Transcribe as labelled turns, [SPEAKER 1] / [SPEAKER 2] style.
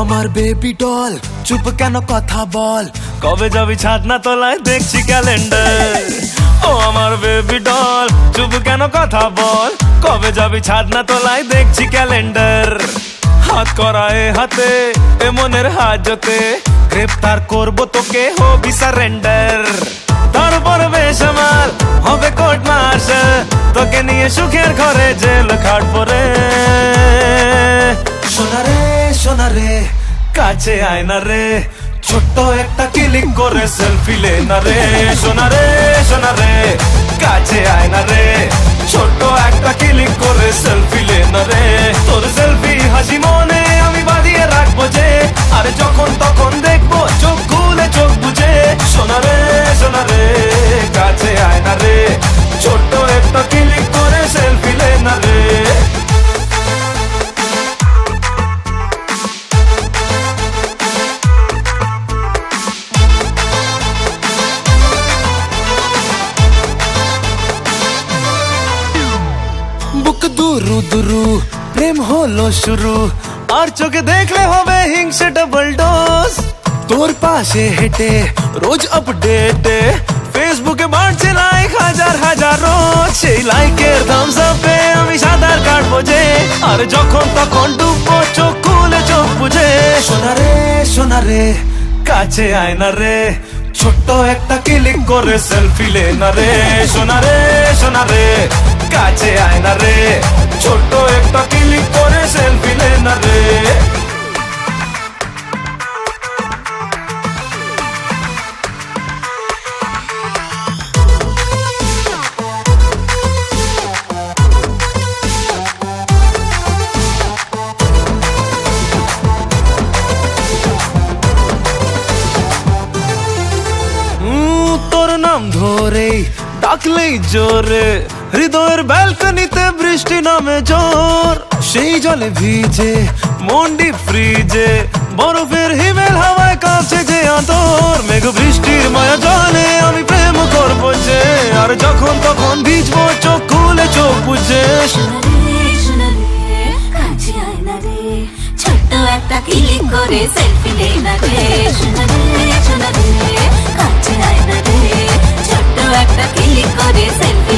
[SPEAKER 1] আমার baby doll, চুপ কেন কথা বল, কবে যাবি ছাদ না তলায় দেখছি ক্যালেন্ডার। ও আমার বেবি ডল, চুপ কেন কথা বল, কবে যাবি ছাদ না তলায় দেখছি ক্যালেন্ডার। হাত করায় হাতে এ মনের হাজতে, গ্রেফতার করবো তোকে হবি সারেন্ডার। তারপর বেসামাল হবে কোর্ট মার্শাল, তোকে নিয়ে সুখের ঘরে জেল খাটবো রে। সোনারে সোনারে কাছে আয় না রে, ছোট্ট একটা ক্লিক করে সেলফি লে না রে। সোনারে সোনারে কাছে আয় না রে, ছোট্ট একটা ক্লিক করে সেলফি লে না রে। তোর সেলফি হাসি মনে আমি বাঁধিয়ে রাখবো যে, আর যখন তখন দেখবো চোখ খুলে চোখ বুঝে। সোনারে সোনারে কাছে আয় না রে, ছোট্ট একটা ক্লিক করে সেলফি লে না রে। বুক দুরু দুরু প্রেম হলো শুরু, আর চোখে দেখলে হবে হিংসে ডাবল ডোজ। তোর পাশে হেঁটে রোজ আপডেটে ফেসবুকে বাড়ছে লাইক হাজার হাজার রোজ। সেই লাইকের থামস আপে আমি সাঁতার কাটবো যে, আর যখন তখন ডুববো চোখ খুলে চোখ বুঝে। সোনারে সোনারে কাছে আয় না রে, ছোট্ট একটা ক্লিক করে সেলফি লে না রে। সোনারে সোনারে কাছে আয় না রে, ছোট্ট একটা ক্লিক করে সেলফি লে না রে। তোর নাম ধরে ডাকলেই জোরে, হৃদয়ের ব্যালকনিতে বৃষ্টি নামে জোর। সেই জলে ভিজে মন্ডি ফ্রিজে, বরফের হিমেল হাওয়ায় কাঁপছে যে আতর। মেঘ বৃষ্টির মায়া জলে আমি প্রেম করবো যে, আর যখন তখন ভিজবো চোখ খুলে চোখ বুঝে।
[SPEAKER 2] ছোট্ট একটা ক্লিক করে সেলফি লে না রে। সোনারে সোনারে কাছে আয় না রে, ছোট্ট একটা ক্লিক করে সেলফি